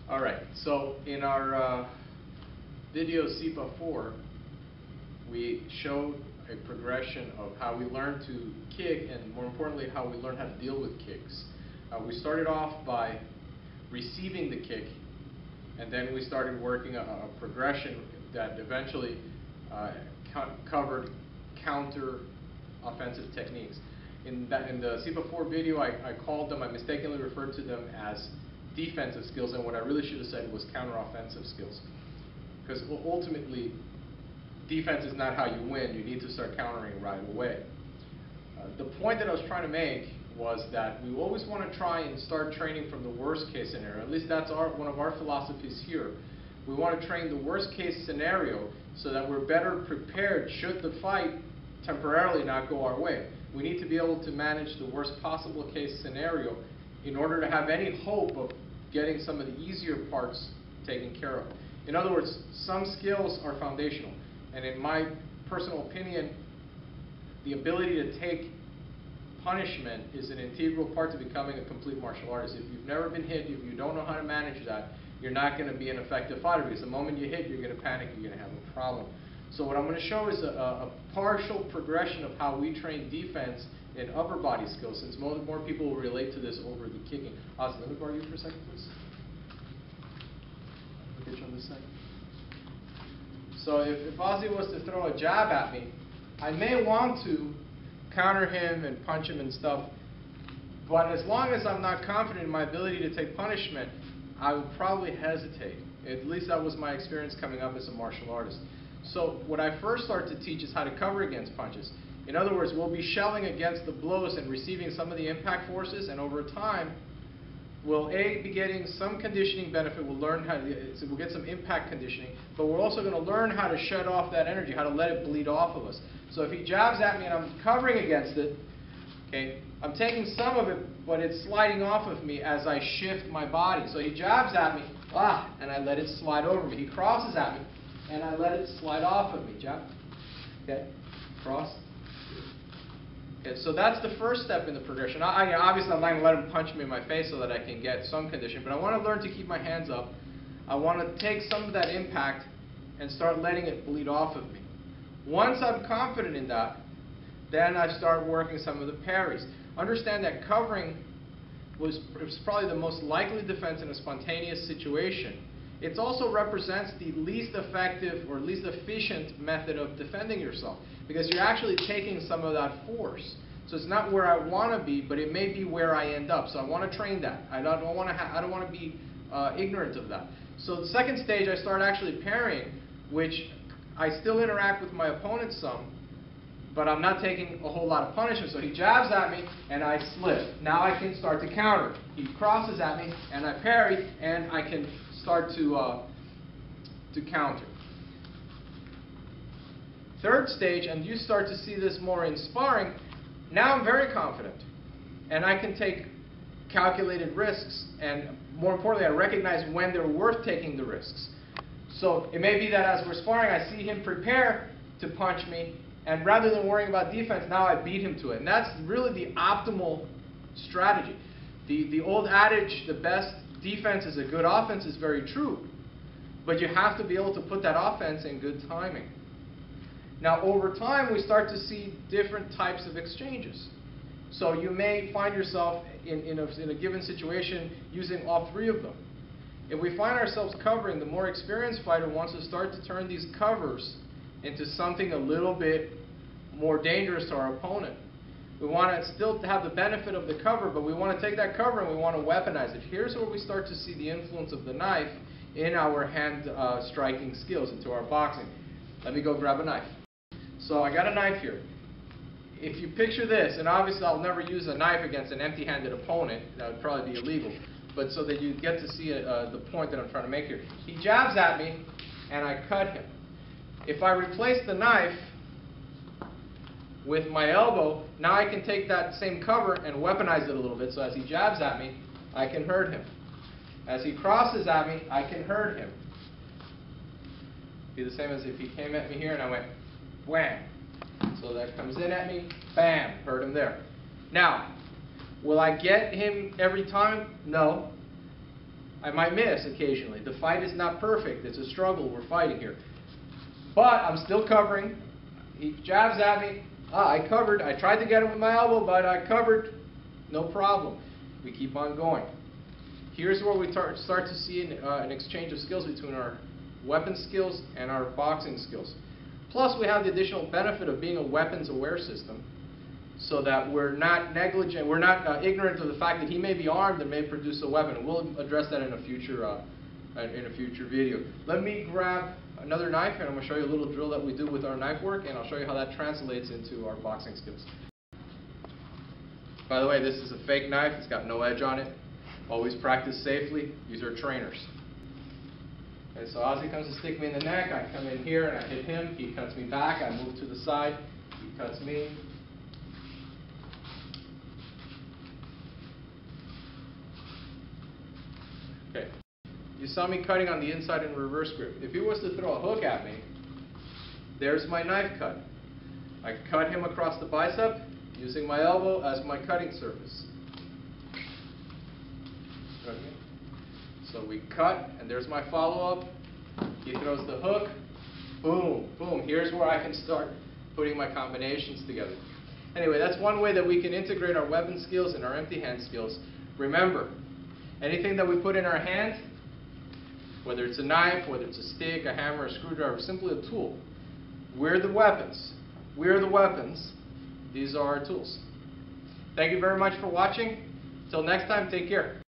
All right, so in our video SEPA 4, we showed a progression of how we learn to kick, and more importantly, how we learn how to deal with kicks. We started off by receiving the kick, and then we started working a progression that eventually covered counter offensive techniques. In the SEPA 4 video, I mistakenly referred to them as defensive skills, and what I really should have said was counter-offensive skills. Because ultimately, defense is not how you win. You need to start countering right away. The point that I was trying to make was that we always want to try and start training from the worst case scenario. At least that's one of our philosophies here. We want to train the worst case scenario so that we're better prepared should the fight temporarily not go our way. We need to be able to manage the worst possible case scenario in order to have any hope of getting some of the easier parts taken care of. In other words, some skills are foundational, and in my personal opinion, the ability to take punishment is an integral part to becoming a complete martial artist. If you've never been hit, if you don't know how to manage that, you're not going to be an effective fighter, because the moment you hit, you're going to panic, you're going to have a problem. So what I'm going to show is a partial progression of how we train defense in upper body skills, since more people will relate to this over the kicking. Ozzy, let me borrow you for a second, please. I'll get you on this side. So if Ozzy was to throw a jab at me, I may want to counter him and punch him and stuff, but as long as I'm not confident in my ability to take punishment, I would probably hesitate. At least that was my experience coming up as a martial artist. So what I first start to teach is how to cover against punches. In other words, we'll be shelling against the blows and receiving some of the impact forces, and over time, we'll be getting some conditioning benefit. We'll learn we'll get some impact conditioning, but we're also going to learn how to shut off that energy, how to let it bleed off of us. So if he jabs at me and I'm covering against it, okay, I'm taking some of it, but it's sliding off of me as I shift my body. So he jabs at me, and I let it slide over me. He crosses at me, and I let it slide off of me. Jab, okay, cross. Okay, so that's the first step in the progression. Obviously, I'm not going to let him punch me in my face so that I can get some condition, but I want to learn to keep my hands up. I want to take some of that impact and start letting it bleed off of me. Once I'm confident in that, then I start working some of the parries. Understand that covering was probably the most likely defense in a spontaneous situation. It also represents the least effective or least efficient method of defending yourself, because you're actually taking some of that force. So it's not where I want to be, but it may be where I end up. So I want to train that. I don't want to be ignorant of that. So the second stage, I start actually parrying, which I still interact with my opponent some, but I'm not taking a whole lot of punishment. So he jabs at me, and I slip. Now I can start to counter. He crosses at me, and I parry, and I can start to counter. Third stage, and you start to see this more in sparring, now I'm very confident, and I can take calculated risks, and more importantly, I recognize when they're worth taking the risks. So it may be that as we're sparring, I see him prepare to punch me, and rather than worrying about defense, now I beat him to it. And that's really the optimal strategy. The old adage, the best defense is a good offense, is very true. But you have to be able to put that offense in good timing. Now, over time, we start to see different types of exchanges. So you may find yourself in a given situation using all three of them. If we find ourselves covering, the more experienced fighter wants to start to turn these covers into something a little bit more dangerous to our opponent. We want to still have the benefit of the cover, but we want to take that cover and we want to weaponize it. Here's where we start to see the influence of the knife in our hand striking skills, into our boxing. Let me go grab a knife. So I got a knife here. If you picture this, and obviously I'll never use a knife against an empty-handed opponent, that would probably be illegal, but so that you get to see the point that I'm trying to make here. He jabs at me, and I cut him. If I replace the knife with my elbow, now I can take that same cover and weaponize it a little bit, so as he jabs at me, I can hurt him. As he crosses at me, I can hurt him. Be the same as if he came at me here and I went wham. So that comes in at me, bam, hurt him there. Now, will I get him every time? No. I might miss occasionally. The fight is not perfect. It's a struggle. We're fighting here. But I'm still covering. He jabs at me. I covered. I tried to get him with my elbow, but I covered. No problem. We keep on going. Here's where we start to see an exchange of skills between our weapon skills and our boxing skills. Plus, we have the additional benefit of being a weapons-aware system, so that we're not negligent, we're not ignorant of the fact that he may be armed and may produce a weapon. We'll address that in a future video. Let me grab another knife, and I'm going to show you a little drill that we do with our knife work, and I'll show you how that translates into our boxing skills. By the way, this is a fake knife. It's got no edge on it. Always practice safely. These are trainers. Okay, so Ozzy comes to stick me in the neck. I come in here and I hit him. He cuts me back. I move to the side. He cuts me. Okay. You saw me cutting on the inside and reverse grip. If he was to throw a hook at me, there's my knife cut. I cut him across the bicep using my elbow as my cutting surface. Okay. So we cut, and there's my follow-up. He throws the hook. Boom, boom. Here's where I can start putting my combinations together. Anyway, that's one way that we can integrate our weapon skills and our empty hand skills. Remember, anything that we put in our hand, whether it's a knife, whether it's a stick, a hammer, a screwdriver, simply a tool. We're the weapons. We're the weapons. These are our tools. Thank you very much for watching. Till next time, take care.